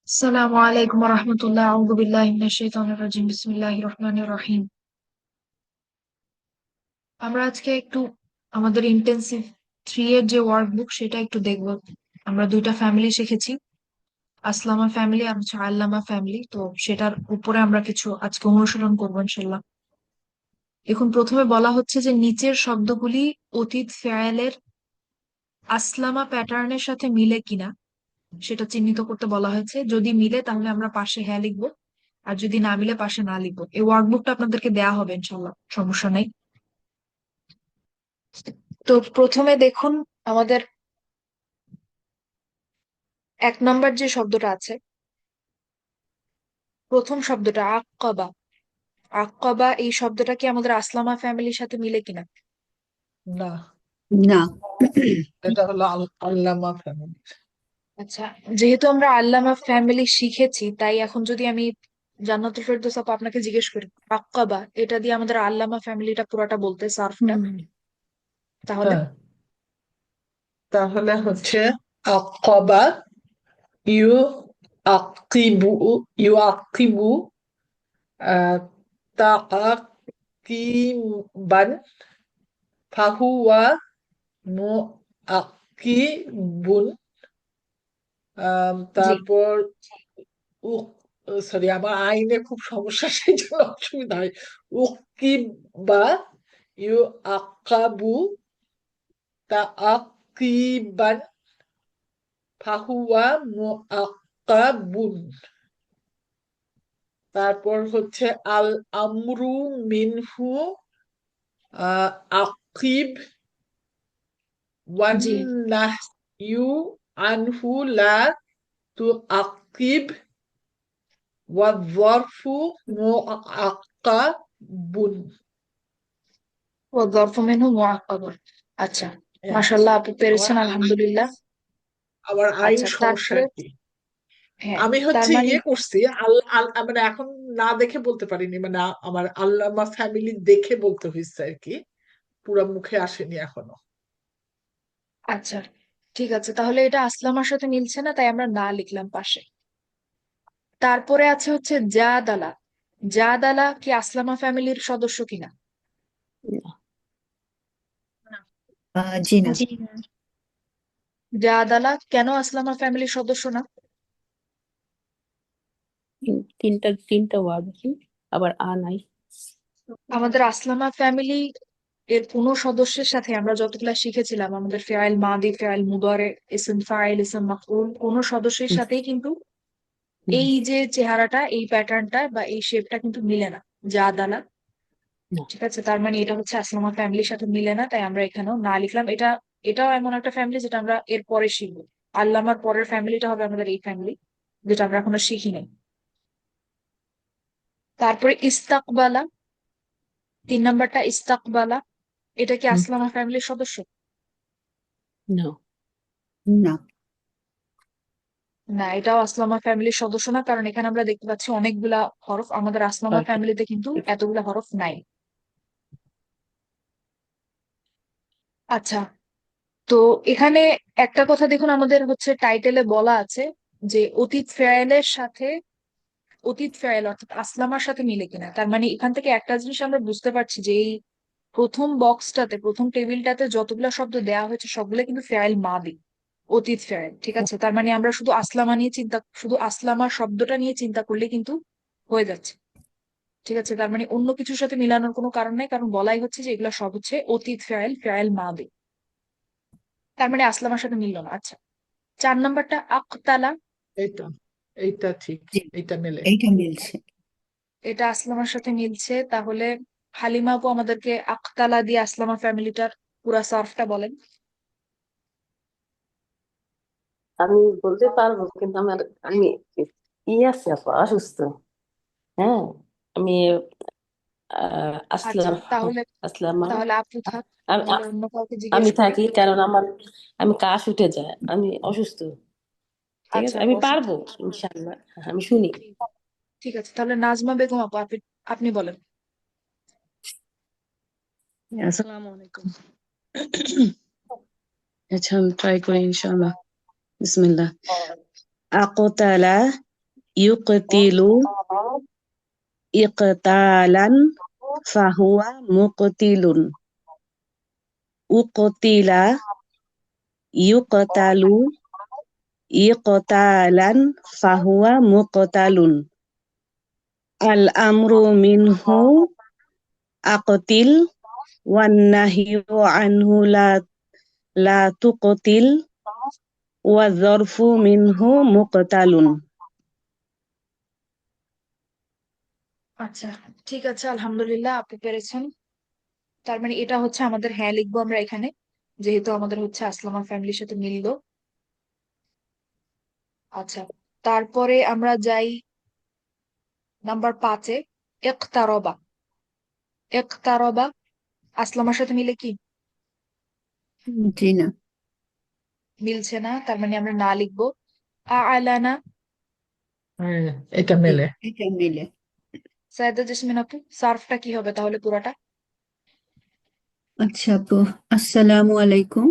আসসালামু আলাইকুম রহমতুল্লাহ আউযু বিল্লাহি মিনাশ শাইতানির রাজিম বিসমিল্লাহির রহমানির রহিম। আমরা আজকে একটু আমাদের ইন্টেন্সিভ 3 এর যে ওয়ার্কবুক সেটা একটু দেখব। আমরা দুইটা ফ্যামিলি শিখেছি, আসলামা ফ্যামিলি আর হচ্ছে আল্লামা ফ্যামিলি। তো সেটার উপরে আমরা কিছু আজকে অনুশীলন করবো ইনশাল্লাহ। এখন প্রথমে বলা হচ্ছে যে নিচের শব্দগুলি অতীত ফেয়েলের আসলামা প্যাটার্নের সাথে মিলে কিনা সেটা চিহ্নিত করতে বলা হয়েছে। যদি মিলে তাহলে আমরা পাশে হ্যাঁ লিখবো, আর যদি না মিলে পাশে না লিখবো। এই ওয়ার্কবুকটা আপনাদেরকে দেয়া হবে ইনশাল্লাহ, সমস্যা নেই। তো প্রথমে দেখুন, আমাদের 1 নম্বর যে শব্দটা আছে, প্রথম শব্দটা আক্কাবা। আক্কাবা এই শব্দটা কি আমাদের আসলামা ফ্যামিলির সাথে মিলে কিনা? না, না। এটা হলো আল্লামা ফ্যামিলি। আচ্ছা, যেহেতু আমরা আল্লামা ফ্যামিলি শিখেছি, তাই এখন যদি আমি জান্নাতুল ফেরদৌস আপা আপনাকে জিজ্ঞেস করি আক্কাবা এটা দিয়ে আমাদের আল্লামা ফ্যামিলিটা পুরাটা বলতে, সার্ফটা, হুম। তাহলে? হ্যাঁ, তাহলে হচ্ছে আক্কাবা, ইউ আকিবু, ইউ আকিবু, আহ, তাআকিবান, ফাহুয়া মুআকিবুন। জি। তারপর সরি, আমার আইনে খুব সমস্যা, সেই জন্য অসুবিধা হয়। উকিবা, ইউ আকাবু, তাআকিবান, ফাহুয়া মুআক্কাবুন। তারপর হচ্ছে আল আমরু মিনহু আকিব, ওয়ান জি। নাহয়ু আনহু লা তুআকিব, ওয়ায-যরফু মুআক্কাবুন। ও যরফ মিনহু মুআক্কাবুন। আচ্ছা, হ্যাঁ, মাশাআল্লাহ আপু আমার পেরেছেন, আলহামদুলিল্লাহ। আমার আইন আচ্ছা, সমস্যা তারপরে? আর কি। হ্যাঁ, আমি তার হচ্ছে মানে ইয়ে করছি, মানে এখন না দেখে বলতে পারিনি, মানে আমার আল্লামা ফ্যামিলি দেখে বলতে হয়েছে আর কি, পুরা মুখে আসেনি এখনো। আচ্ছা, ঠিক আছে, তাহলে এটা আসলামার সাথে মিলছে না, তাই আমরা না লিখলাম পাশে। তারপরে আছে হচ্ছে জাদালা। জাদালা কি আসলামা ফ্যামিলির সদস্য কিনা? জি না। জি না। জাদালা কেন আসলামা ফ্যামিলির সদস্য না? তিনটা তিনটা ওয়ার্ড আছে, আবার নাই। আমাদের আসলামা ফ্যামিলি এর কোন সদস্যের সাথে আমরা যতগুলা শিখেছিলাম, আমাদের ফেয়াইল মাদি, ফেয়াইল মুদারে, ইসম ফাইল, ইসম মাফউল, কোন সদস্যের হুম, সাথেই কিন্তু হুম, এই যে চেহারাটা, এই প্যাটার্নটা বা এই শেপটা কিন্তু মিলে না। জাদালা, না। ঠিক আছে, তার মানে এটা হচ্ছে আসলামা ফ্যামিলির সাথে মিলে না, তাই আমরা এখানেও না লিখলাম। এটাও এমন একটা ফ্যামিলি যেটা আমরা এর পরে শিখবো। আল্লামার পরের ফ্যামিলিটা হবে আমাদের এই ফ্যামিলি, যেটা আমরা এখনো শিখি নাই। তারপরে ইস্তাকবালা, 3 নম্বরটা ইস্তাকবালা, এটা কি হুম, আসলামা ফ্যামিলির সদস্য? না। না। না, এটাও আসলামা ফ্যামিলির সদস্য না, কারণ এখানে আমরা দেখতে পাচ্ছি অনেকগুলা হরফ, আমাদের আসলামা কয়টা? ফ্যামিলিতে কিন্তু এতগুলা হরফ নাই। আচ্ছা, তো এখানে একটা কথা দেখুন, আমাদের হচ্ছে টাইটেলে বলা আছে যে অতীত ফেয়েলের সাথে, অতীত ফেয়েল অর্থাৎ আসলামার সাথে মিলে কিনা। তার মানে এখান থেকে একটা জিনিস আমরা বুঝতে পারছি যে এই প্রথম বক্সটাতে, প্রথম টেবিলটাতে যতগুলা শব্দ দেওয়া হয়েছে সবগুলো কিন্তু ফেয়েল মাদি, অতীত ফেয়েল, ঠিক আছে। তার মানে আমরা শুধু আসলামা নিয়ে চিন্তা, শুধু আসলামা শব্দটা নিয়ে চিন্তা করলে কিন্তু হয়ে যাচ্ছে, ঠিক আছে। তার মানে অন্য কিছুর সাথে মিলানোর কোনো কারণ নাই, কারণ বলাই হচ্ছে যে এগুলা সব হচ্ছে অতীত ফেয়েল, ফেয়েল মাদি। তার মানে আসলামার সাথে মিললো না। আচ্ছা, 4 নম্বরটা আকতালা। এইটা এইটা ঠিক, জি, এইটা মেলে। এইটা মিলছে। এটা আসলামার সাথে মিলছে, তাহলে হালিমা আপু আমাদেরকে আকতালা দিয়ে আসলামা ফ্যামিলিটার পুরা সার্ফটা বলেন। আমি বলতে পারবো, কিন্তু আমি আছে আপা, অসুস্থ। হ্যাঁ, আমি আচ্ছা, আসলাম। তাহলে আসলাম তাহলে আপু থাক, আমি তাহলে অন্য কাউকে আমি জিজ্ঞেস করি। থাকি, কারণ আমি কাশ উঠে যায়, আমি অসুস্থ। ঠিক আছে, আচ্ছা আমি আপু অসুস্থ। পারবো ইনশাল্লাহ। আমি শুনি। ঠিক আছে, তাহলে নাজমা বেগম আপু, আপনি বলেন। আসসালামু আলাইকুম। আচ্ছা, আমি ট্রাই করি ইনশাআল্লাহ। বিসমিল্লাহ। আকতালা ইউকতিলু ইকতালান ফাহুয়া মুকতিলুন উকতিলা ইউকতালু ইকতালান ফাহুয়া মুকতালুন আল আমরু মিনহু আকতিল ওয়ান নাহিয়ু আনহু লা তুকতিল ওয়া যরফু মিনহু মুকতালুন। আচ্ছা, ঠিক আছে, আলহামদুলিল্লাহ, আপনি পেরেছেন। তার মানে এটা হচ্ছে আমাদের হ্যাঁ লিখবো আমরা এখানে, যেহেতু আমাদের হচ্ছে আসলামা ফ্যামিলির সাথে মিললো। আচ্ছা, তারপরে আমরা যাই নাম্বার 5-এ। ইকতারবা। ইকতারবা আসলামার সাথে মিলে কি? জি না। মিলছে না, তার মানে আমরা না লিখবো। আ'লানা। হ্যাঁ, এটা জি, মেলে। এটা মিলে। সাইয়েদা জেসমিন আপু, সার্ফটা কি হবে তাহলে পুরাটা? আচ্ছা আপু, আসসালামু আলাইকুম।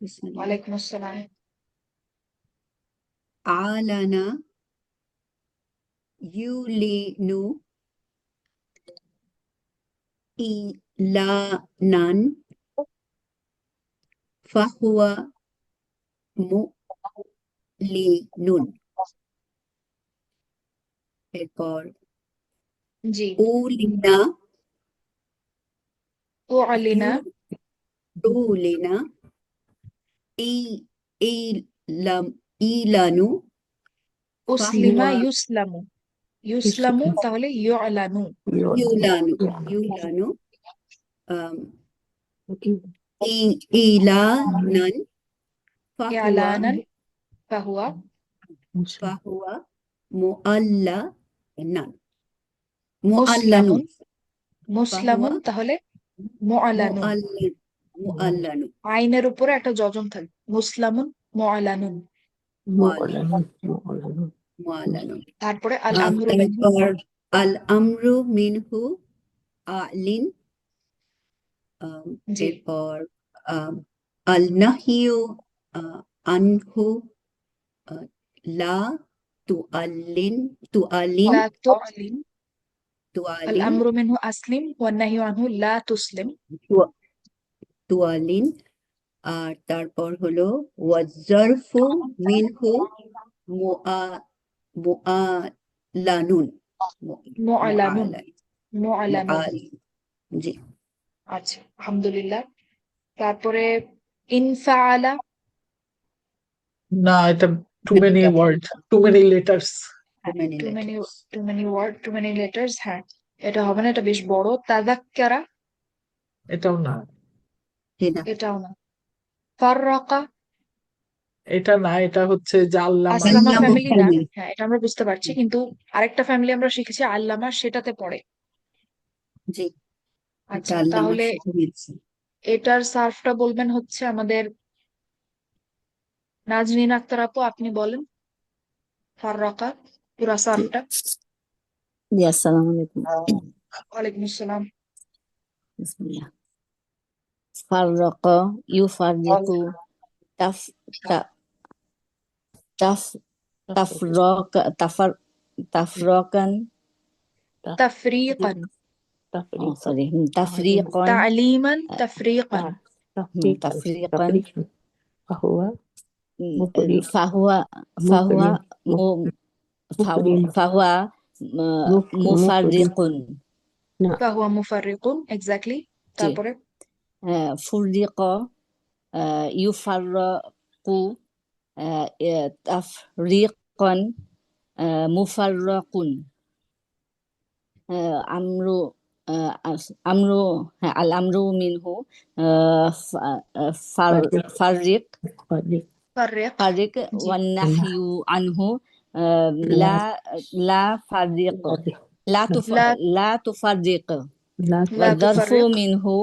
বিসমিল্লাহ। ওয়ালাইকুম আসসালাম। আলানা ইউলিনু ইলানান ফাহুয়া মুলিনুন। এরপর জি। উলিনা উ'লিনা। ইউলিনা ই ইলাম ইলানু উসলিমা ফাহুয়া ইউসলামু। ইউসলামু তাহলে ইউ'লানু। ইউলানু ইউলানু আম, ইলানান ফাহুয়া ই'লানান ফাহুয়া ফাহুয়া মুআল্লানান মুসলামুন। মুআল্লানুন ফাহুয়া মুসলামুন তাহলে মু'লানুন। মুআল্লানু আইনের উপরে একটা যজম থাকবে। মুসলামুন মু'লানুন। মুআল্লানুন। তারপরে আল আমরু মিনহু। এরপর আল আমরু মিনহু আলিন। জি। এরপর আল নাহিউ আনহু লা তুআল্লিন তুআলিন লা তু'লিন। আল তুআলিন আমরু মিনহু আসলিম ওয়ান নাহয়ু আনহু লা তুসলিম। তুআলিন। আর তারপর হলো ওয়াজ্জারফু মিনহু মুআ মুআলানুন মু'লানুন। মুআলান মু'লানুন। মুআল জি আচ্ছা, আলহামদুলিল্লাহ। তারপরে ইনফাআলা। না, এটা too many word, too many letters. Too many too many letters. Too many word, too many letters. হ্যাঁ, এটা হবে না, এটা বেশ বড়। তাযাক্কারা। এটাও না। জি না। এটাও না। ফাররাকা। এটা না, এটা হচ্ছে যে আল্লামা। আসলামা আল্লামা ফ্যামিলি না। ফ্যামিলি। হ্যাঁ, এটা আমরা বুঝতে পারছি, কিন্তু আরেকটা ফ্যামিলি আমরা শিখেছি আল্লামা, সেটাতে পড়ে। জি, এটা আচ্ছা, আল্লামার তাহলে সাথে মিলছে। এটার সার্ফটা বলবেন হচ্ছে আমাদের নাজনীন আক্তার আপু, আপনি বলেন ফাররাকা পুরা সার্ফটা। জি, আসসালামু আলাইকুম। ওয়ালাইকুম আসসালাম। বিসমিল্লাহ। ফাররাকা ইউফাররিকু তাফ তা- তাফ তাফরক তাফার তাফরকান তাফরিকান। সরি তাফরিকান তালিমান তাফরিকান। তাফরিকান فهو ফাহুয়া ফাহুয়া মু- ফাহুয়া মুফাররিকুন। ফাহুয়া মুফাররিকুন, এক্স্যাক্টলি। জি। তারপরে ফুররিকা ইউফাররাকু তাফরিকান মুফাররাকুন। আমরু আমরু হ্যাঁ আল আমরু মিনহু ফাররিক ফাররিক। ফাররিক জি। ওয়ান নাহয়ু আনহু লা লা ফাররিক লা লা লা তুফাররিক লা ওয়াযরফু তুফাররিক মিনহু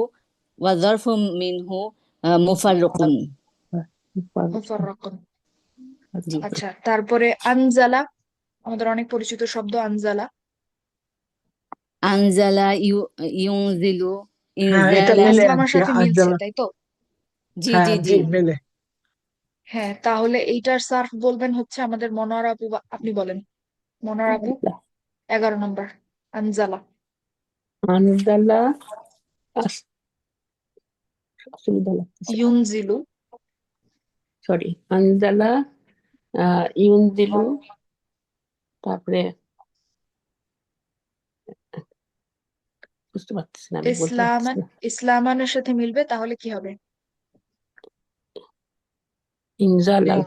ওয়াযরফু মিনহু মুফাররিকুন। মুফাররাকুন। জি। আচ্ছা, তারপরে আনজালা, আমাদের অনেক পরিচিত শব্দ আনজালা। আনজালা ইউনজিলু হ্যাঁ, এটা ইনজালা। মেলে আসলামার আনছি, সাথে মিলছে, আঞ্জালা। তাই তো? জি হ্যাঁ জি জি, জি। মেলে। হ্যাঁ, তাহলে এইটার সার্ফ বলবেন হচ্ছে আমাদের মনোয়ারা আপু, আপনি বলেন। মনোর আপু 11 নম্বর আনজালা। আনজালা, আস- অসুবিধা লাগতেছে, ইউনজিলু, সরি। আনজালা, ইউনজিলু, তারপরে বুঝতে পারতেছি না, আমি বলতে পারতেছি ইসলামান। না। ইসলামানের সাথে মিলবে, তাহলে কি হবে? ইনজালান।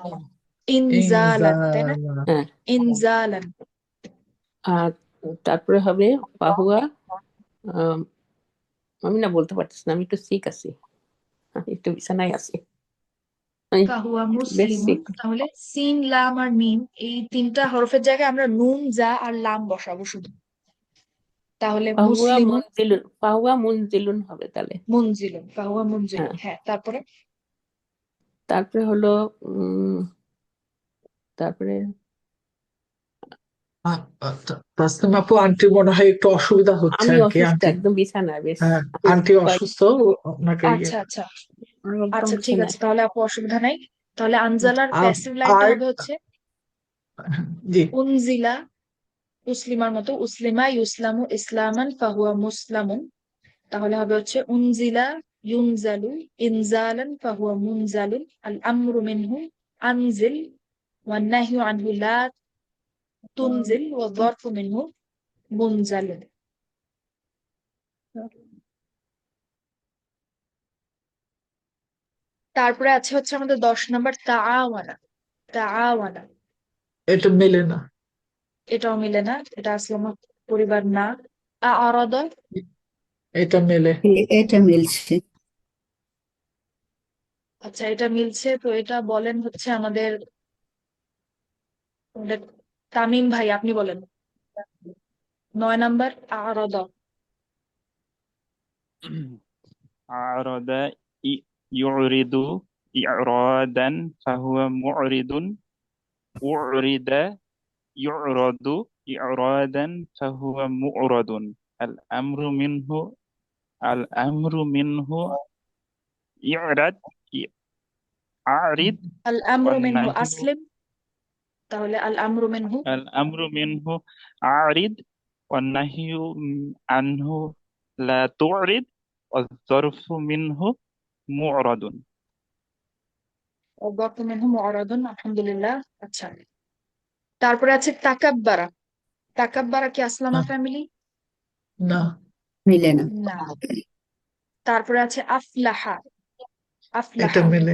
ইনজালান, তাই না? ইনজালা। হ্যাঁ। ইনজালান। আর তারপরে হবে পাহুয়া, আম, আমি না বলতে পারতেছি না, আমি একটু সিক আছি, আমি একটু বিছানায় আছি, আমি ফাহুয়া বেশ মুসলিমুন, সিক। তাহলে সিন লাম আর মিম এই তিনটা হরফের জায়গায় আমরা নুন জা আর লাম বসাবো শুধু। তাহলে পাহুয়া মুসলিমুন মুনজিলুন, পাহুয়া মুনজিলুন হবে তাহলে। মুনজিলুন, ফাহুয়া মুনজিলুন। হ্যাঁ। হ্যাঁ, তারপরে তারপরে হলো উম তারপরে তাসনিম আপু, আন্টি মনে হয় একটু অসুবিধা হচ্ছে আমি আর কি। অসুস্থ, আন্টি, একদম বিছানায় বেশ। হ্যাঁ, আমি আন্টি কয়েক অসুস্থ, ওনাকে ইয়ে। আচ্ছা আচ্ছা আমি একদম আচ্ছা, ঠিক আছে, বিছানায়। তাহলে আপু অসুবিধা নাই। তাহলে আনজালার আর প্যাসিভ লাইনটা আর হবে হচ্ছে জি, উনজিলা, উসলিমার মতো, উসলিমা ইউসলামু ইসলামান ফাহুয়া মুসলামুন। তাহলে হবে হচ্ছে উনজিলা ইউনজালু ইনজালান ফাহুয়া মুনজালুন। আল আমরু মিনহু আনজিল, ওয়ান নাহয়ু আনহু লা তুনজিল, ওয়া যারফু মিনহু মুনজালুন। তারপরে আছে হচ্ছে আমাদের 10 নম্বর তাআওয়ানা। তাআওয়ানা, এটা মেলে না। এটাও মিলে না, এটা আসলে আমার পরিবার না। আরাদা, এটা মেলে। এটা মিলছে। আচ্ছা এটা মিলছে, তো এটা বলেন হচ্ছে আমাদের আমাদের তামিম ভাই, আপনি বলেন 9 নম্বর আরাদা। عرض يعرض إعرادا فهو معرض. أعرض يعرض إعرادا فهو معرض. الأمر منه الأمر منه إعرض أعرض. আল আমরু মিনহু والنهي আসলিম, তাহলে আল আমরু মিনহু الأمر منه أعرض. والنهي عنه لا تعرض. والظرف منه معرض. ওয়াদাফু মিনহু মুআরাদুন। আলহামদুলিল্লাহ। আচ্ছা, তারপরে আছে তাকাব্বারা। তাকাব্বারা কি আসলামা না, ফ্যামিলি? না, মিলে না। না। তারপরে আছে আফলাহা। এটা আফলাহা, মেলে।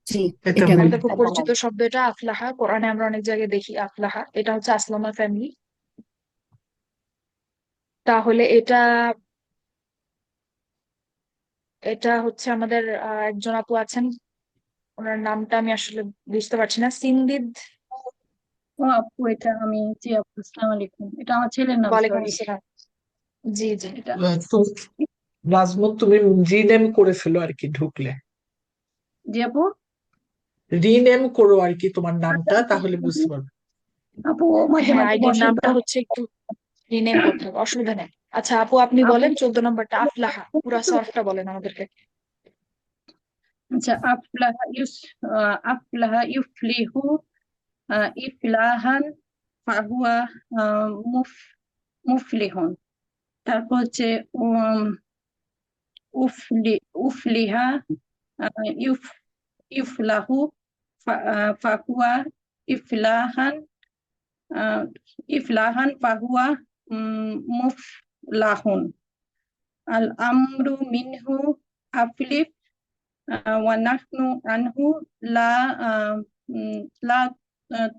জি, এটা এটা মেলে। আমাদের খুব মিলে। পরিচিত শব্দ এটা, আফলাহা। কোরআনে আমরা অনেক জায়গায় দেখি আফলাহা, এটা হচ্ছে আসলামা ফ্যামিলি। তাহলে এটা এটা হচ্ছে আমাদের একজন আপু আছেন, ওনার নামটা আমি আসলে বুঝতে পারছি না। সিন্দিদ। ও আপু, এটা আমি, জি আপু, আসসালামু আলাইকুম, এটা আমার ছেলের নাম, ওয়ালাইকুম সরি। আসসালাম। জি জি। এটা তো নাজমুল, তুমি রিনেম করে ফেলো আর কি ঢুকলে। জি আপু। রিনেম করো আর কি তোমার আচ্ছা নামটা, আপু, তাহলে বুঝতে পারবে। আপু ও মাঝে হ্যাঁ, মাঝে আইডির বসে তো। নামটা হচ্ছে একটু রিনেম করতে হবে, অসুবিধা নেই। আচ্ছা আপু, আপনি আপু, বলেন 14 নম্বরটা আফলাহা, পুরা সর্ফটা বলেন আমাদেরকে। আচ্ছা, আফলাহা ইউফলিহু, ইফলাহান ফাহুয়া মুফ মুফলিহুন। তারপর হচ্ছে উম, উফলিহা, ইউফ ইফলাহু, ফাহুয়া ইফলাহান, আহ, ইফলাহান ফাহুয়া মুফলাহুন। আল আমরু মিনহু আফলিফ, ওয়া নাহনু আনহু লা আহ, লা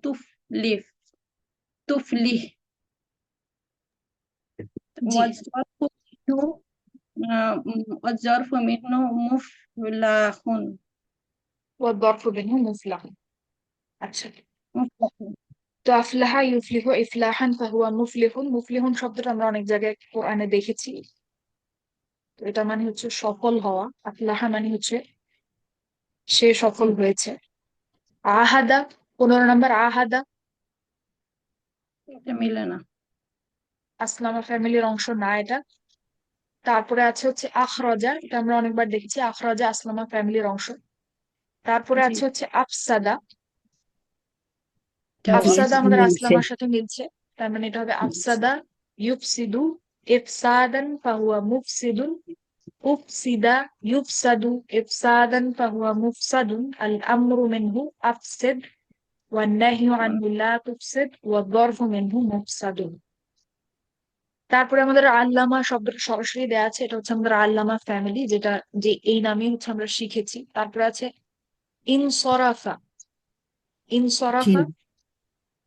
তুফলিফ তুফলিহ। জি। ওয়াজ্জারফু মিনহু মুফলাহুন। ওয়াদরফু বিনহু মুফলাহুন। আচ্ছা, মুফলাহুন। তো আফলাহা ইউফলিহু ইফলাহান ফাহুয়া মুফলিহুন। মুফলিহুন শব্দটা আমরা অনেক জায়গায় কোরআনে দেখেছি, তো এটা মানে হচ্ছে সফল হওয়া। আফলাহা মানে হচ্ছে সে সফল হয়েছে। আহাদা, 15 নম্বর আহাদা, এটা মিলে না। আসলামা ফ্যামিলির অংশ না এটা। তারপরে আছে হচ্ছে আখরাজা, এটা আমরা অনেকবার দেখেছি, আখরাজা আসলামা ফ্যামিলির অংশ। তারপরে জি, আছে হচ্ছে আফসাদা। এটা জি, আফসাদা আমাদের মিলছে। আসলামার সাথে মিলছে, তার মানে এটা হবে আফসাদা ইউফসিদু ইফসাদান ফাহুয়া মুফসিদুন উফসিদা ইউফসাদু ইফসাদান ফাহুয়া মুফসাদুন আল আমরু মিনহু আফসিদ ওয়ান নাহয়ু আনহু লা তুফসিদ ওয়া যরফু মিনহু মুফসাদুন। তারপরে আমাদের আল্লামা শব্দটা সরাসরি দেওয়া আছে, এটা হচ্ছে আমাদের আল্লামা ফ্যামিলি, যেটা যে এই নামে হচ্ছে আমরা শিখেছি। তারপরে আছে ইনসরাফা। জি ইনসরাফা না,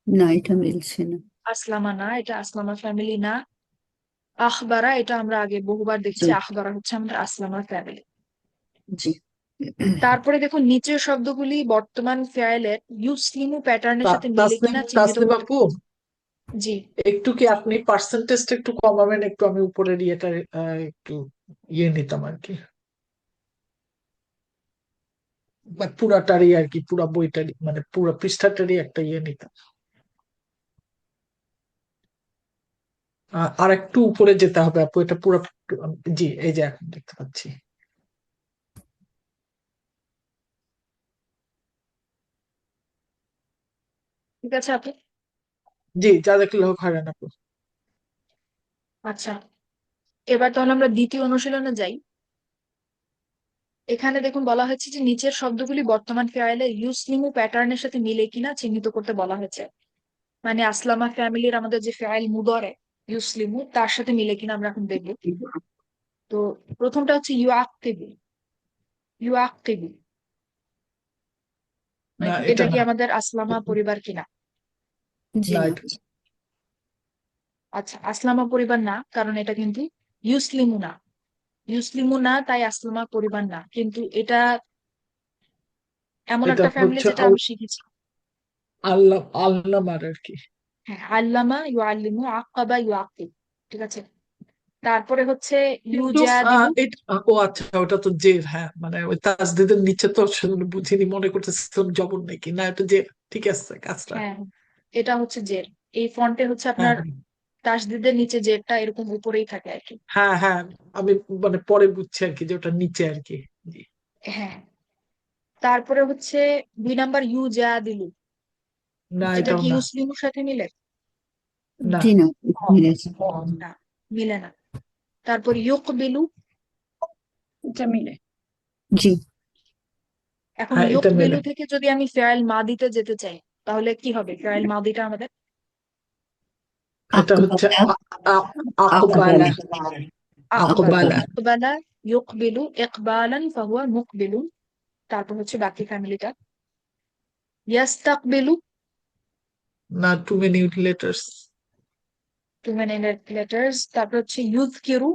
না এটা মিলছে না। আসলামা না, এটা আসলামা ফ্যামিলি না। আখবারা, এটা আমরা আগে বহুবার দেখছি, জি আখবারা হচ্ছে আমাদের আসলামা ফ্যামিলি। জি তারপরে দেখুন নিচের শব্দগুলি বর্তমান ফেয়ালের ইউসলিমু প্যাটার্নের সাথে মিলে তাসনিম কিনা চিহ্নিত তাসনিম করতে। আপু, জি একটু কি আপনি পার্সেন্টেজটা একটু কমাবেন? একটু আমি উপরের ইয়েটা একটু ইয়ে নিতাম আর কি, বা পুরাটারই আর কি, পুরা বইটারই, মানে পুরা পৃষ্ঠাটারই একটা ইয়ে নিতাম। আর একটু উপরে যেতে হবে আপু, এটা পুরো। জি, এই যে এখন দেখতে পাচ্ছি। ঠিক আছে আপনি। জি, যা দেখলে হোক হারান আপু। আচ্ছা, এবার তাহলে আমরা দ্বিতীয় অনুশীলনে যাই। এখানে দেখুন বলা হয়েছে যে নিচের শব্দগুলি বর্তমান ফেয়ালের ইউসলিমু প্যাটার্নের সাথে মিলে কিনা চিহ্নিত করতে বলা হয়েছে। মানে আসলামা ফ্যামিলির আমাদের যে ফেয়াল মুদরে ইউসলিমু, তার সাথে মিলে কিনা আমরা এখন দেখবো। তো প্রথমটা হচ্ছে ইউআকিবু। ইউআকিবু মানে না, এটা এটা কি না। আমাদের আসলামা পরিবার কিনা? জি না, না, এটা আচ্ছা, আসলামা পরিবার না, কারণ এটা কিন্তু ইউসলিমু না। ইউসলিমু না, তাই আসলামা পরিবার না, কিন্তু এটা এমন এটা একটা ফ্যামিলি হচ্ছে যেটা আমরা শিখেছি। আল্লাহ আল্লামার আর কি। হ্যাঁ, আল্লামা ইউআল্লিমু, আক্কাবা ইউআকিব। ঠিক আছে। তারপরে হচ্ছে কিন্তু ইউজাদিলু। ও আচ্ছা, ওটা তো জের। হ্যাঁ, মানে ওই তাসদিদের নিচে তো সেজন্য বুঝিনি, মনে করতেছিলাম জবর নাকি। না, এটা জের। ঠিক আছে, কাজটা। হ্যাঁ, এটা হচ্ছে জের। এই ফন্টে হচ্ছে হ্যাঁ আপনার তাসদিদের নিচে জেরটা এরকম উপরেই থাকে আর কি। হ্যাঁ হ্যাঁ, আমি মানে পরে বুঝছি আর কি যে ওটা নিচে আর কি। জি। হ্যাঁ, তারপরে হচ্ছে 2 নাম্বার ইউজাদিলু। না, এটা এটাও কি না। ইউসলিমুর সাথে মিলে? না। জি না, মিলেছে। না, মিলে না। তারপর ইউকবিলু। এটা মিলে। জি এখন হ্যাঁ, এটা মেলে। ইউকবিলু থেকে যদি আমি ফেয়াল মাদিতে যেতে চাই, তাহলে কি হবে ফেয়াল মাদিটা আমাদের? এটা হচ্ছে আকবালা, আকবালা। আকবালা, আকবালা। আকবালা। আকবালা। আকবালা ইউকবিলু ইকবালান ফাহুয়া মুকবিলুন। তারপর হচ্ছে বাকি ফ্যামিলিটা। ইয়াস্তাকবিলু। না, too many letters. Too many letters. তারপর হচ্ছে ইউযকিরু।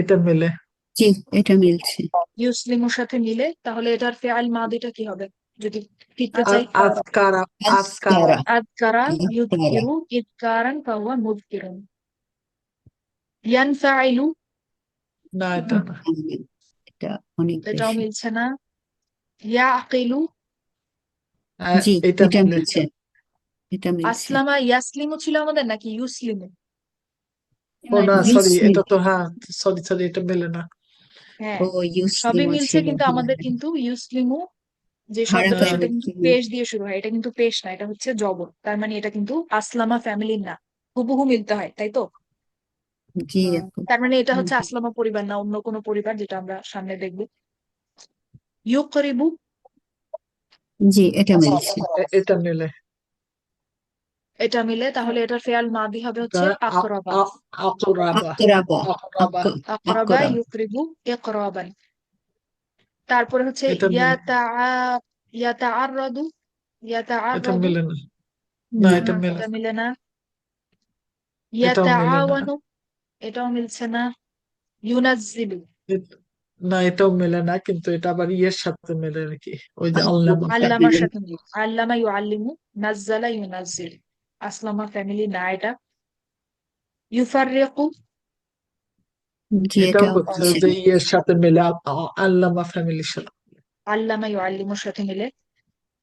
এটা মেলে। জি এটা মিলছে। ইউসলিমুর সাথে মিলে, তাহলে এটার ফেয়াল মাদিটা কি হবে যদি ফিরতে চাই? আজকারা। আজকারা। আসকারা, আযকারা আসকারা। ইউযকিরু ইযকারান ফাহুয়া মুযকিরুন। ইয়ানফাইলু। না, এটা না। এটা অনেক এটাও বেশি। মিলছে না। ইয়াকিলু। জি এটা এটা মেলে। মিলছে, এটা মিলছে। আসলামা ইয়াসলিমু ছিল আমাদের নাকি ইউসলিমু? ও না, না, এটা সরি, মিলছে। এটা তো, হ্যাঁ, সরি সরি, এটা মেলে না। হ্যাঁ, ও সবই ইউসলিমও মিলছে, ছিল। কিন্তু আমাদের কিন্তু ইউসলিমু যে শব্দটা, হারাকায় সেটা কিন্তু মুসলিম। পেশ দিয়ে শুরু হয়। এটা কিন্তু পেশ না, এটা হচ্ছে জবর। তার মানে এটা কিন্তু আসলামা ফ্যামিলির না। হুবহু মিলতে হয়, তাই তো? জি আপু। তার মানে এটা হচ্ছে আসলামা পরিবার না, অন্য কোনো পরিবার, যেটা আমরা সামনে দেখবো। ইউকরিবু। জি এটা মিলছে। এটা মেলে। এটা মিলে, তাহলে এটার ফেয়াল মাদি হবে এটা হচ্ছে আকরাবা। আকরাবা। আকরাবা, আকরাবা। আকরাবা আকরাবা। ইউকরিবু ইকরাবান। তারপরে হচ্ছে এটা মেলে। ইয়াতাআররাদু। এটা ইয়াতাআররাদু। মেলে না। না, না এটা মেলে। এটা মিলে না। এটাও মেলে না। ইয়াতাআওয়ানু। এটাও মিলছে না। ইউনাজ্জিলু। এ- না, এটাও মেলে না, কিন্তু এটা আবার ইয়ের সাথে মেলে আর কি, ওই যে আল্লামা। আসলামা আল্লামার ফ্যামিলি। সাথে মিলে। আল্লামা ইউআল্লিমু, নাজ্জালা ইউনাজ্জিল। আসলামা ফ্যামিলি না এটা। ইউফাররিকু। জি এটাও এটাও হচ্ছে মিলছে। যে ইয়ের সাথে মেলে, আল্লামা ফ্যামিলির সাথে। আল্লামা ইউআল্লিমুর সাথে মিলে।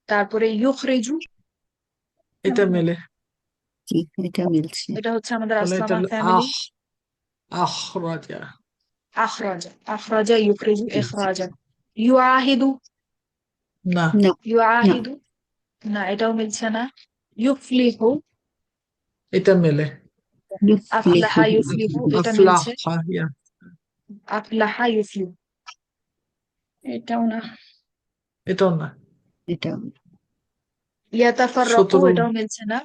তারপরে ইউখরিজু। এটা মেলে। জি এটা মিলছে। এটা হচ্ছে আমাদের তাহলে এটা আসলামা হলো ফ্যামিলি। আখরাজা। আখরাজা। আখরাজা ইউখরিজু জি। ইখরাজা। ইউআহিদু। না। না, না ইউআহিদু। না, এটাও মিলছে না। ইউফলিহু। এটা মেলে। আফলাহা ইউফলিহু ইউফলিহু এটা মিলছে। আফলাহা, ইয়া। আফলাহা ইউফলিহু এটাও না। এটাও না। এটা ইয়াতাফাররাকু 17 এটাও মিলছে না।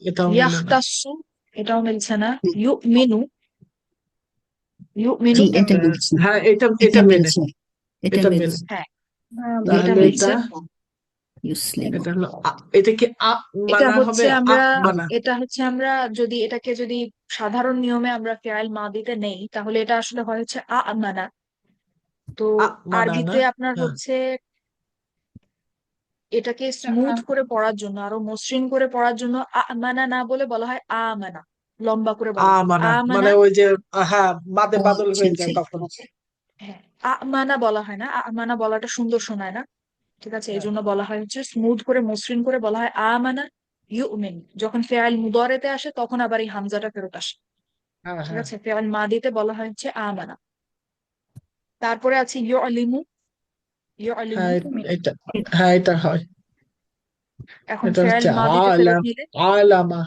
এটাও মেলে না। ইয়াখতাসসু এটাও মিলছে না। ইউমিনু ইউমিনু জি এটা মিলছে হ্যাঁ, এটা এটা এটা মেলে। মিলছে এটা এটা মেলে। মিলছে হ্যাঁ এটা তাহলে মিলছে। এটা ইউসলিমু এটা হলো এটা কি এটা মানা হচ্ছে হবে? আমরা মানা। আমরা যদি এটাকে যদি সাধারণ নিয়মে আমরা ফেয়াল মাদিতে নেই তাহলে এটা আসলে হয় হচ্ছে আমানা। তো মানা না। আরবিতে আপনার হ্যাঁ। হচ্ছে এটাকে স্মুথ করে পড়ার জন্য আরো মসৃণ করে পড়ার জন্য আমানা না বলে বলা হয় আমানা, লম্বা করে বলা হয় মানা আমানা। মানে ওই যে, হ্যাঁ, বাদে ও বাদল জি হয়ে জি যায় তখন। হ্যাঁ, আমানা বলা হয় না, আমানা বলাটা সুন্দর শোনায় না। ঠিক আছে, এই হ্যাঁ, জন্য বলা হয় হচ্ছে স্মুথ করে মসৃণ করে বলা হয় আমানা ইউমিন। যখন ফেয়াল মুদারেতে আসে তখন আবার এই হামজাটা ফেরত আসে। হ্যাঁ, ঠিক হ্যাঁ, আছে, ফেয়াল মাদিতে বলা হয় হচ্ছে আমানা। তারপরে আছে ইউলিমু ইউলিমু। হ্যাঁ, এটা, হ্যাঁ, এটা হয়। এখন এটা ফেয়াল হচ্ছে মাদিতে ফেরত নিলে আলামা।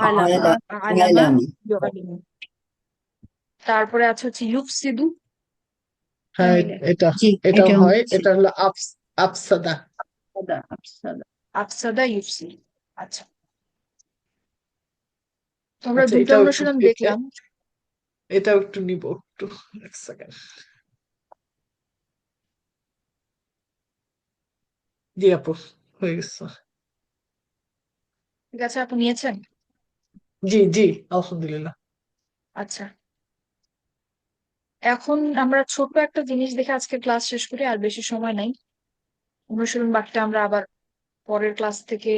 আলামা আলা আলামা আলামা ইউলিমু। তারপরে আছে হচ্ছে ইউফসিদু। এটা হ্যাঁ, মিলে এটা জি এটাও এটাও হয়। মিলছে এটা হলো আফসাদা। আফসাদা। আফসাদা ইউফসিদু। আচ্ছা, তো আমরা আচ্ছা, দুইটা এটাও একটু অনুশীলন দেখলাম। এটাও একটু নিব, একটু, এক সেকেন্ড। জি আপু, হয়ে গেছে। ঠিক আছে, আপনি নিয়েছেন? জি, জি, আলহামদুলিল্লাহ। আচ্ছা, এখন আমরা ছোট্ট একটা জিনিস দেখে আজকে ক্লাস শেষ করি, আর বেশি সময় নাই। অনুশীলন বাকিটা আমরা আবার পরের ক্লাস থেকে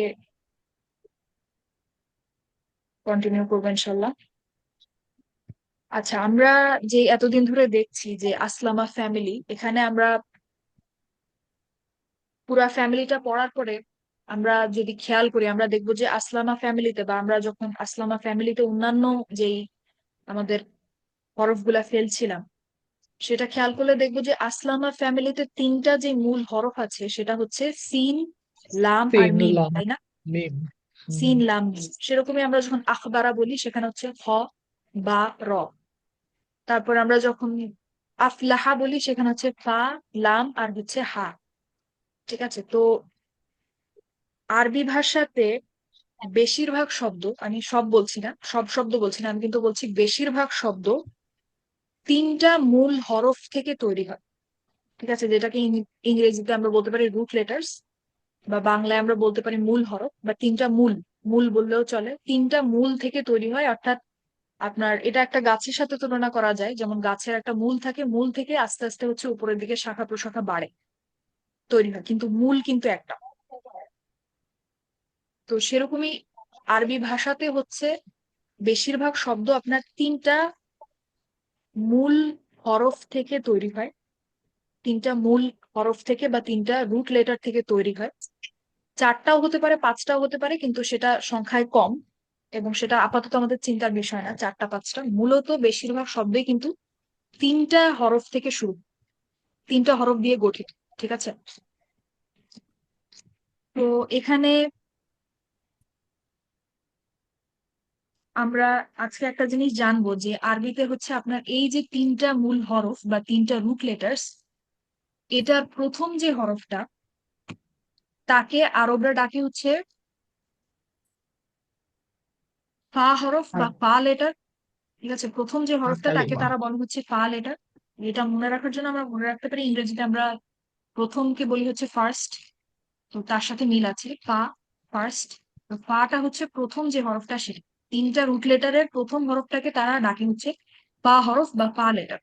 কন্টিনিউ করবো ইনশাল্লাহ। আচ্ছা, আমরা যে এতদিন ধরে দেখছি যে আসলামা ফ্যামিলি, এখানে আমরা পুরা ফ্যামিলিটা পড়ার পরে আমরা যদি খেয়াল করি আমরা দেখবো যে আসলামা ফ্যামিলিতে বা আমরা যখন আসলামা ফ্যামিলিতে অন্যান্য যেই আমাদের হরফগুলা ফেলছিলাম সেটা খেয়াল করলে দেখবো যে আসলামা ফ্যামিলিতে তিনটা যে মূল হরফ আছে সেটা হচ্ছে সিন, লাম আর মিম, সিনুলাম, তাই না? মিম। হুম। সিন, লাম, মিম। সেরকমই আমরা যখন আখবারা বলি সেখানে হচ্ছে হ বা র। তারপর আমরা যখন আফলাহা বলি সেখানে হচ্ছে ফা, লাম আর হচ্ছে হা। ঠিক আছে, তো আরবি ভাষাতে বেশিরভাগ শব্দ, আমি সব বলছি না, সব শব্দ বলছি না, আমি কিন্তু বলছি বেশিরভাগ শব্দ তিনটা মূল হরফ থেকে তৈরি হয়। ঠিক আছে, যেটাকে ইংরেজিতে আমরা বলতে পারি রুট লেটার্স, বা বাংলায় আমরা বলতে পারি মূল হরফ, বা তিনটা মূল, মূল বললেও চলে। তিনটা মূল থেকে তৈরি হয়, অর্থাৎ আপনার এটা একটা গাছের সাথে তুলনা করা যায়, যেমন গাছের একটা মূল থাকে, মূল থেকে আস্তে আস্তে হচ্ছে উপরের দিকে শাখা প্রশাখা বাড়ে, তৈরি হয়, কিন্তু মূল কিন্তু একটা। তো সেরকমই আরবি ভাষাতে হচ্ছে বেশিরভাগ শব্দ আপনার তিনটা মূল হরফ থেকে তৈরি হয়, তিনটা মূল হরফ থেকে বা তিনটা রুট লেটার থেকে তৈরি হয়। চারটাও হতে পারে, পাঁচটাও হতে পারে, কিন্তু সেটা সংখ্যায় কম, এবং সেটা আপাতত আমাদের চিন্তার বিষয় না। চারটা পাঁচটা, মূলত বেশিরভাগ শব্দই কিন্তু তিনটা হরফ থেকে শুরু, তিনটা হরফ দিয়ে গঠিত। ঠিক আছে, তো এখানে আমরা আজকে একটা জিনিস জানবো যে আরবিতে হচ্ছে আপনার এই যে তিনটা মূল হরফ বা তিনটা রুট লেটার্স, এটার প্রথম যে হরফটা তাকে আরবরা ডাকে হচ্ছে ফা হরফ বা ফা লেটার। ঠিক আছে, প্রথম যে হরফটা তাকে কালিমা। তারা বলে হচ্ছে ফা লেটার। এটা মনে রাখার জন্য আমরা মনে রাখতে পারি ইংরেজিতে আমরা প্রথমকে বলি হচ্ছে ফার্স্ট, তো তার সাথে মিল আছে ফা, ফার্স্ট। তো ফাটা হচ্ছে প্রথম যে হরফটা, সেটা তিনটা রুট লেটারের প্রথম হরফটাকে তারা ডাকে হচ্ছে ফা হরফ বা ফা লেটার।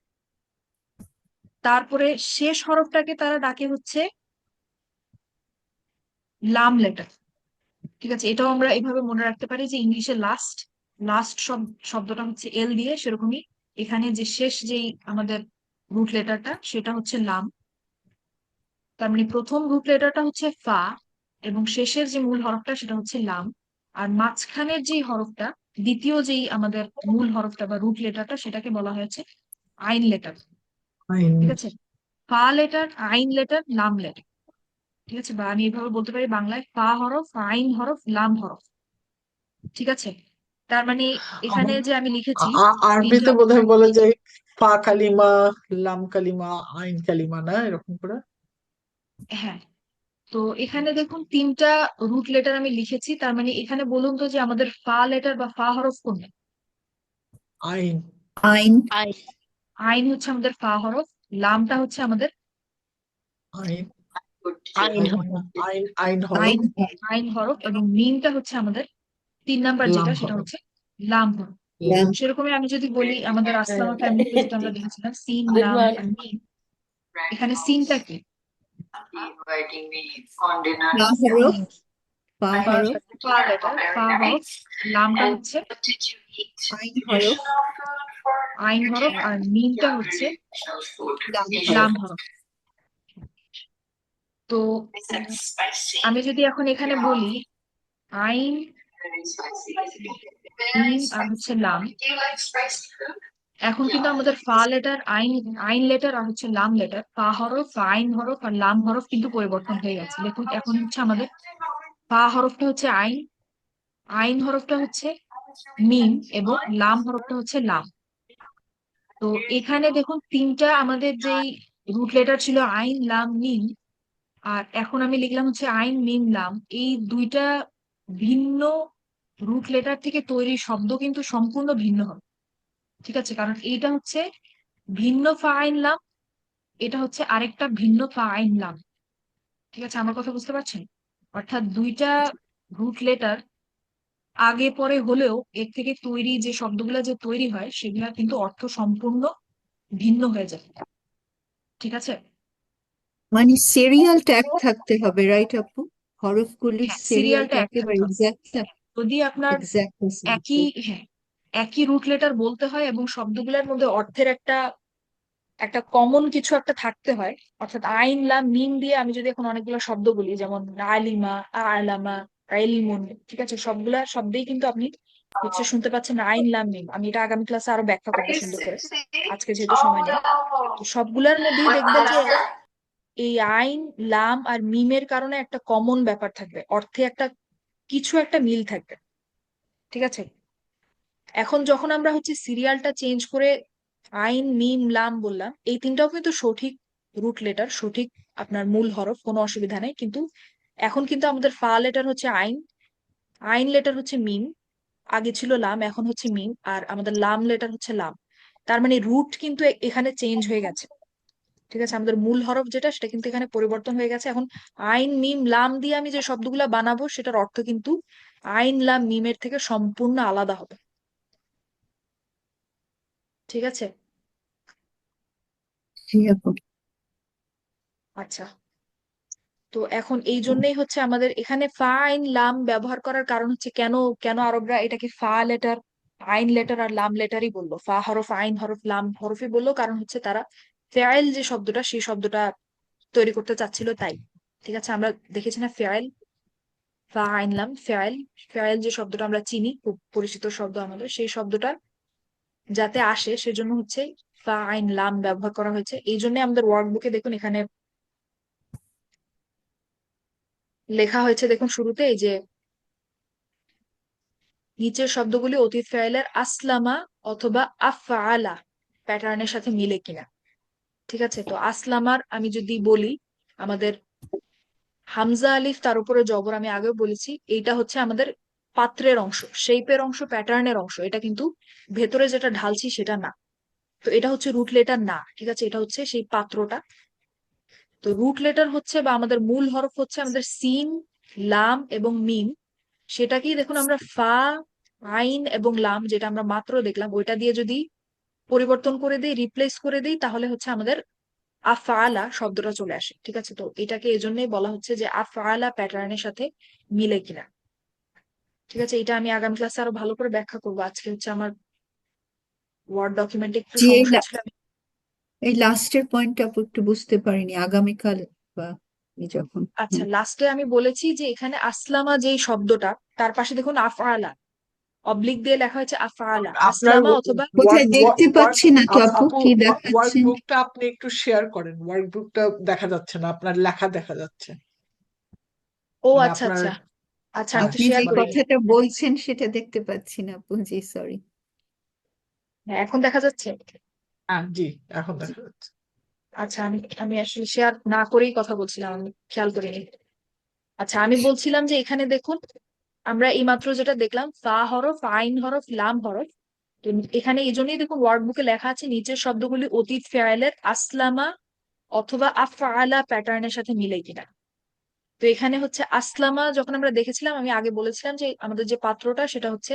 তারপরে শেষ হরফটাকে তারা ডাকে হচ্ছে লাম লেটার। ঠিক আছে, এটাও আমরা এইভাবে মনে রাখতে পারি যে ইংলিশে লাস্ট, লাস্ট শব্দটা হচ্ছে এল দিয়ে, সেরকমই এখানে যে শেষ যেই আমাদের রুট লেটারটা সেটা হচ্ছে লাম। তার মানে প্রথম রুট লেটারটা হচ্ছে ফা, এবং শেষের যে মূল হরফটা সেটা হচ্ছে লাম। আর মাঝখানের যে হরফটা, দ্বিতীয় যেই আমাদের মূল হরফটা বা রুট লেটারটা, সেটাকে বলা হয়েছে আইন লেটার। আইন। ঠিক আছে, ফা লেটার, আইন লেটার, লাম লেটার। ঠিক আছে, বা আমি এইভাবে বলতে পারি বাংলায় ফা হরফ, আইন হরফ, লাম হরফ। ঠিক আছে, তার মানে এখানে যে আমি লিখেছি আরবিতে তিনটা, বোধহয় বলে যে ফা কালিমা, লাম কালিমা, আইন কালিমা, না এরকম করে? হ্যাঁ। তো এখানে দেখুন তিনটা রুট লেটার আমি লিখেছি, তার মানে এখানে বলুন তো যে আমাদের ফা লেটার বা ফা হরফ কোনটা? আইন। আইন আইন হচ্ছে আমাদের ফা হরফ, লামটা হচ্ছে আমাদের আইন আইন আইন আইন হরফ। আইন আইন হরফ, এবং মিমটা হচ্ছে আমাদের 3 নাম্বার লাম যেটা সেটা হরফ। হচ্ছে লাম হরফ। লাম সেরকমই আমি যদি বলি আমাদের আসলামা ফ্যামিলিতে যেটা আমরা দেখেছিলাম সিন Good লাম one. আর মিম, এখানে সিনটা কি? ফা হরফ ফা ফা হরফ ফা লেটার, ফা হরফ, লামটা হচ্ছে আইন হরফ আইন হরফ, আর মিমটা হচ্ছে লাম লাম হরফ হরফ। তো আমি যদি এখন এখানে বলি আইন, মিম আর হচ্ছে লাম, এখন কিন্তু আমাদের ফা লেটার, আইন আইন লেটার আর হচ্ছে লাম লেটার, ফা হরফ, আইন হরফ আর লাম হরফ কিন্তু পরিবর্তন হয়ে গেছে। দেখুন এখন হচ্ছে আমাদের ফা হরফটা হচ্ছে আইন, আইন হরফটা হচ্ছে মিম এবং লাম হরফটা হচ্ছে লাম। তো এখানে দেখুন তিনটা আমাদের যেই রুট লেটার ছিল আইন লাম মিম, আর এখন আমি লিখলাম হচ্ছে আইন মিম লাম, এই দুইটা ভিন্ন রুট লেটার থেকে তৈরি শব্দ কিন্তু সম্পূর্ণ ভিন্ন হবে। ঠিক আছে, কারণ এইটা হচ্ছে ভিন্ন ফা আইন লাম, এটা হচ্ছে আরেকটা ভিন্ন ফা আইন লাম। ঠিক আছে, আমার কথা বুঝতে পারছেন? অর্থাৎ দুইটা রুট লেটার আগে পরে হলেও এর থেকে তৈরি যে শব্দগুলো যে তৈরি হয় সেগুলা কিন্তু অর্থ সম্পূর্ণ ভিন্ন হয়ে যায়। ঠিক আছে, মানে সিরিয়াল ট্যাগ থাকতে হবে, রাইট আপু? হরফগুলির হ্যাঁ সিরিয়াল সিরিয়ালটা ট্যাগ একেবারে থাকতে হবে। এক্সাক্ট যদি আপনার এক্সাক্ট একই, হ্যাঁ, একই রুট লেটার বলতে হয় এবং শব্দগুলোর মধ্যে অর্থের একটা একটা কমন কিছু একটা থাকতে হয়। অর্থাৎ আইন লাম মিম দিয়ে আমি যদি এখন অনেকগুলো শব্দ বলি, যেমন আলিমা, আলামা, ইলমুন, ঠিক আছে, সবগুলা শব্দেই কিন্তু আপনি হচ্ছে শুনতে পাচ্ছেন আইন লাম মিম। আমি এটা আগামী ক্লাসে আরো ব্যাখ্যা করবো সুন্দর করে, আজকে যেহেতু সময় নেই। তো সবগুলার মধ্যেই দেখবেন যে এই আইন লাম আর মিমের কারণে একটা কমন ব্যাপার থাকবে, অর্থে একটা কিছু একটা মিল থাকবে। ঠিক আছে, এখন যখন আমরা হচ্ছে সিরিয়ালটা চেঞ্জ করে আইন মিম লাম বললাম, এই তিনটাও কিন্তু সঠিক রুট লেটার, সঠিক আপনার মূল হরফ, কোনো অসুবিধা নেই। কিন্তু এখন কিন্তু আমাদের ফা লেটার হচ্ছে আইন, আইন লেটার হচ্ছে মিম, আগে ছিল লাম এখন হচ্ছে মিম, আর আমাদের লাম লেটার হচ্ছে লাম। তার মানে রুট কিন্তু এখানে চেঞ্জ হয়ে গেছে। ঠিক আছে, আমাদের মূল হরফ যেটা সেটা কিন্তু এখানে পরিবর্তন হয়ে গেছে। এখন আইন মিম লাম দিয়ে আমি যে শব্দগুলা বানাবো সেটার অর্থ কিন্তু আইন লাম মিমের থেকে সম্পূর্ণ আলাদা হবে। ঠিক আছে, জি আপু। আচ্ছা। তো এখন এই জন্যই হচ্ছে আমাদের এখানে ফা আইন লাম ব্যবহার করার কারণ হচ্ছে কেন কেন আরবরা এটাকে ফা লেটার, আইন লেটার আর লাম লেটারই বললো, ফা হরফ আইন হরফ লাম হরফই বললো, কারণ হচ্ছে তারা ফেয়াইল যে শব্দটা সেই শব্দটা তৈরি করতে চাচ্ছিল তাই। ঠিক আছে, আমরা দেখেছি না ফেয়াইল, ফা আইন লাম ফেয়াইল, ফেয়াইল যে শব্দটা আমরা চিনি, খুব পরিচিত শব্দ আমাদের, সেই শব্দটা যাতে আসে সেজন্য হচ্ছে ফা আইন লাম ব্যবহার করা হয়েছে। এই জন্য আমাদের ওয়ার্কবুকে দেখুন এখানে লেখা হয়েছে, দেখুন শুরুতে এই যে নিচের শব্দগুলি অতীত ফাইলের আসলামা অথবা আফআলা প্যাটার্নের সাথে মিলে কিনা। ঠিক আছে, তো আসলামার আমি যদি বলি আমাদের হামজা আলিফ তার উপরে জবর, আমি আগেও বলেছি এইটা হচ্ছে আমাদের পাত্রের অংশ, শেপের অংশ, প্যাটার্নের অংশ, এটা কিন্তু ভেতরে যেটা ঢালছি সেটা না। তো এটা হচ্ছে রুট লেটার না। ঠিক আছে, এটা হচ্ছে সেই পাত্রটা। তো রুট লেটার হচ্ছে বা আমাদের মূল হরফ হচ্ছে আমাদের সিন, লাম এবং মিম। সেটাকেই দেখুন আমরা ফা, আইন এবং লাম যেটা আমরা মাত্র দেখলাম ওইটা দিয়ে যদি পরিবর্তন করে দিই, রিপ্লেস করে দিই, তাহলে হচ্ছে আমাদের আফআলা শব্দটা চলে আসে। ঠিক আছে, তো এটাকে এজন্যই বলা হচ্ছে যে আফআলা প্যাটার্নের সাথে মিলে কিনা। ঠিক আছে, এটা আমি আগামী ক্লাসে আরো ভালো করে ব্যাখ্যা করবো। আজকে হচ্ছে আমার ওয়ার্ড ডকুমেন্টে একটু জি সমস্যা ছিল। এই লাস্টের পয়েন্টটা আপু একটু বুঝতে পারিনি, আগামীকাল বা যখন। আচ্ছা, লাস্টে আমি বলেছি যে এখানে আসলামা যেই শব্দটা তার পাশে দেখুন আফআলা অবলিক দিয়ে লেখা হয়েছে আফআলা, আপনার আসলামা অথবা কোথায় দেখতে পাচ্ছি না তো আপু, আপু কি দেখাচ্ছেন? ওয়ার্কবুকটা আপনি একটু শেয়ার করেন, ওয়ার্কবুকটা দেখা যাচ্ছে না, আপনার লেখা দেখা যাচ্ছে। ও মানে আচ্ছা আপনার আচ্ছা আচ্ছা আমি একটু আপনি শেয়ার যে করি। কথাটা বলছেন সেটা দেখতে পাচ্ছি না আপু, জি সরি। হ্যাঁ, এখন দেখা যাচ্ছে? জি, এখন দেখা যাচ্ছে। আচ্ছা আমি আমি আসলে শেয়ার না করেই কথা বলছিলাম, আমি খেয়াল করিনি। আচ্ছা আমি বলছিলাম যে এখানে দেখুন, আমরা এইমাত্র যেটা দেখলাম, ফা হরফ, আইন হরফ, লাম হরফ। তো এখানে এই জন্যই দেখুন ওয়ার্ড বুকে লেখা আছে নিচের শব্দগুলি অতীত ফেয়ালের আসলামা অথবা আফআলা প্যাটার্নের সাথে মিলে কিনা। তো এখানে হচ্ছে আসলামা যখন আমরা দেখেছিলাম, আমি আগে বলেছিলাম যে আমাদের যে পাত্রটা সেটা হচ্ছে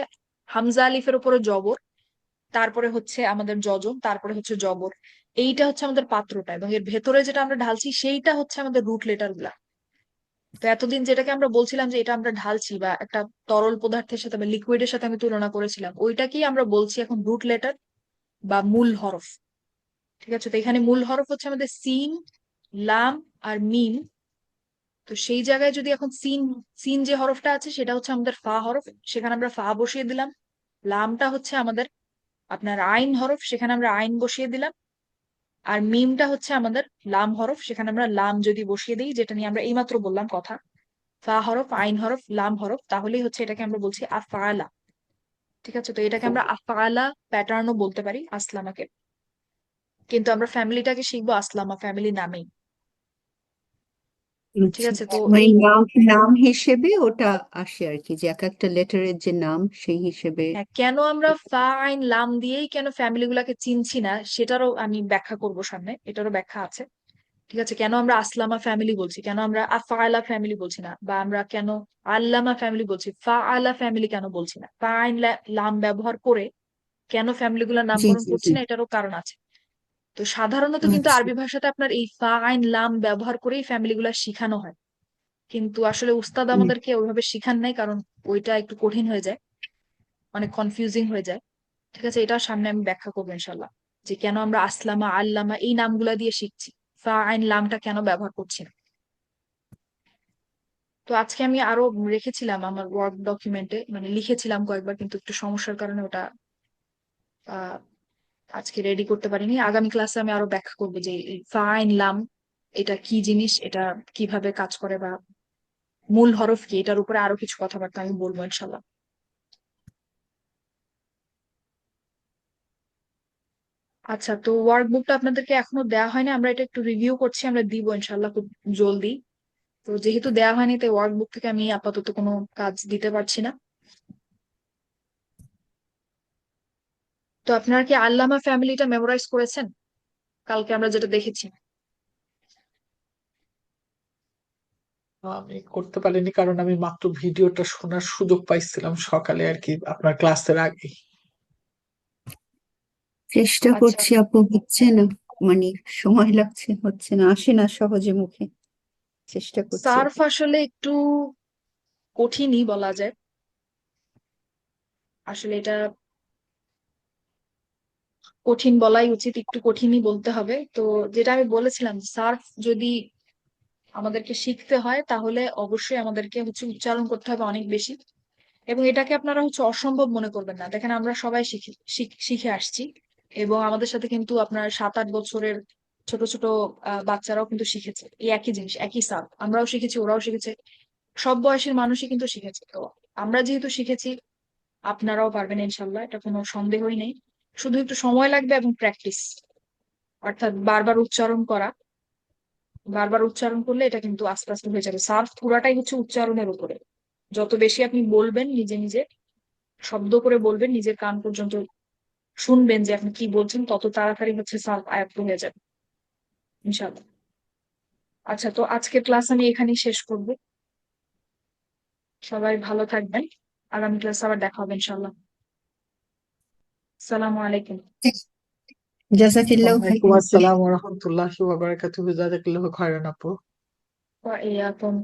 হামজা আলিফের উপরে জবর, তারপরে হচ্ছে আমাদের যজম, তারপরে হচ্ছে জবর। এইটা হচ্ছে আমাদের পাত্রটা, এবং এর ভেতরে যেটা আমরা ঢালছি সেইটা হচ্ছে আমাদের রুট লেটার গুলা। তো এতদিন যেটাকে আমরা বলছিলাম যে এটা আমরা ঢালছি বা একটা তরল পদার্থের সাথে বা লিকুইডের সাথে আমি তুলনা করেছিলাম, ওইটাকেই আমরা বলছি এখন রুট লেটার বা মূল হরফ। ঠিক আছে, তো এখানে মূল হরফ হচ্ছে আমাদের সিন, লাম আর মিম। তো সেই জায়গায় যদি এখন সিন, সিন যে হরফটা আছে সেটা হচ্ছে আমাদের ফা হরফ, সেখানে আমরা ফা বসিয়ে দিলাম। লামটা হচ্ছে আমাদের আপনার আইন হরফ, সেখানে আমরা আইন বসিয়ে দিলাম। আর মিমটা হচ্ছে আমাদের লাম হরফ, সেখানে আমরা লাম যদি বসিয়ে দিই, যেটা নিয়ে আমরা এইমাত্র বললাম কথা, ফা হরফ, আইন হরফ, লাম হরফ, তাহলেই হচ্ছে এটাকে আমরা বলছি আফআলা। ঠিক আছে, তো এটাকে আমরা আফআলা প্যাটার্নও বলতে পারি আসলামাকে, কিন্তু আমরা ফ্যামিলিটাকে শিখবো আসলামা ফ্যামিলি নামেই। ঠিক আচ্ছা, আছে, তো মানে এই নাম নাম হিসেবে ওটা আসে আর কি, যে এক একটা লেটারের যে নাম সেই হিসেবে। হ্যাঁ, কেন আমরা ফা আইন লাম দিয়েই কেন ফ্যামিলি গুলাকে চিনছি না সেটারও আমি ব্যাখ্যা করব সামনে, এটারও ব্যাখ্যা আছে। ঠিক আছে, কেন আমরা আসলামা ফ্যামিলি বলছি, কেন আমরা আফআলা ফ্যামিলি বলছি না, বা আমরা কেন আল্লামা ফ্যামিলি বলছি, ফা আলা ফ্যামিলি কেন বলছি না, ফা আইন লাম ব্যবহার করে কেন ফ্যামিলি গুলার জি নামকরণ জি করছি জি। না, এটারও কারণ আছে। তো সাধারণত কিন্তু আচ্ছা। আরবি ভাষাতে আপনার এই ফা আইন লাম ব্যবহার করেই ফ্যামিলি গুলা শিখানো হয়, কিন্তু আসলে উস্তাদ হুম, আমাদেরকে ওইভাবে শিখান নাই, কারণ ওইটা একটু কঠিন হয়ে যায়, অনেক কনফিউজিং হয়ে যায়। ঠিক আছে, এটা সামনে আমি ব্যাখ্যা করবো ইনশাল্লাহ, যে কেন আমরা আসলামা আল্লামা এই নামগুলা দিয়ে শিখছি, ফা আইন লামটা কেন ব্যবহার করছি না। তো আজকে আমি আরো রেখেছিলাম আমার ওয়ার্ক ডকুমেন্টে, মানে লিখেছিলাম কয়েকবার, কিন্তু একটু সমস্যার কারণে ওটা আহ, আজকে রেডি করতে পারিনি। আগামী ক্লাসে আমি আরো ব্যাখ্যা করবো যে এই ফা আইন লাম এটা কি জিনিস, এটা কিভাবে কাজ করে, বা মূল হরফ কি, এটার উপরে আরো কিছু কথাবার্তা আমি বলবো ইনশাল্লাহ। আচ্ছা, তো ওয়ার্ক বুকটা আপনাদেরকে এখনো দেওয়া হয়নি, আমরা এটা একটু রিভিউ করছি, আমরা দিব ইনশাল্লাহ খুব জলদি। তো যেহেতু দেওয়া হয়নি, তাই ওয়ার্ক বুক থেকে আমি আপাতত কোনো কাজ দিতে পারছি না। তো আপনারা কি আল্লামা ফ্যামিলিটা মেমোরাইজ করেছেন কালকে আমরা যেটা দেখেছি? আমি করতে পারিনি কারণ আমি মাত্র ভিডিওটা শোনার সুযোগ পাইছিলাম সকালে আর কি, আপনার ক্লাসের আগে। চেষ্টা আচ্ছা, করছি আপু, হচ্ছে না, মানে সময় লাগছে, হচ্ছে না, আসে না সহজে মুখে, চেষ্টা করছি সার্ফ আপু। আসলে একটু কঠিনই বলা যায়, আসলে এটা কঠিন বলাই উচিত, একটু কঠিনই বলতে হবে। তো যেটা আমি বলেছিলাম, সার্ফ যদি আমাদেরকে শিখতে হয় তাহলে অবশ্যই আমাদেরকে হচ্ছে উচ্চারণ করতে হবে অনেক বেশি, এবং এটাকে আপনারা হচ্ছে অসম্ভব মনে করবেন না। দেখেন আমরা সবাই শিখে আসছি, এবং আমাদের সাথে কিন্তু আপনার 7-8 বছরের ছোট ছোট বাচ্চারাও কিন্তু শিখেছে এই একই জিনিস, একই সার্ফ আমরাও শিখেছি, ওরাও শিখেছে, সব বয়সের মানুষই কিন্তু শিখেছে। তো আমরা যেহেতু শিখেছি, আপনারাও পারবেন ইনশাল্লাহ, এটা কোনো সন্দেহই নেই। শুধু একটু সময় লাগবে এবং প্র্যাকটিস, অর্থাৎ বারবার উচ্চারণ করা। বারবার উচ্চারণ করলে এটা কিন্তু আস্তে আস্তে হয়ে যাবে। সার্ফ পুরাটাই হচ্ছে উচ্চারণের উপরে, যত বেশি আপনি বলবেন, নিজে নিজে শব্দ করে বলবেন, নিজের কান পর্যন্ত শুনবেন যে আপনি কি বলছেন, তত তাড়াতাড়ি হচ্ছে সার্ফ আয়ত্ত হয়ে যাবে ইনশাল্লাহ। আচ্ছা, তো আজকের ক্লাস আমি এখানেই শেষ করব। সবাই ভালো থাকবেন, আগামী ক্লাস আবার দেখা হবে ইনশাল্লাহ। আসসালামু আলাইকুম। জাজাকিল্লাহ ওয়ালাইকুম খাইরান আপু। আসসালাম ওয়া রাহমাতুল্লাহি ওয়া বারাকাতুহু। জাযাকাল্লাহু খায়রান আপু। ওয়া ইয়াকুম।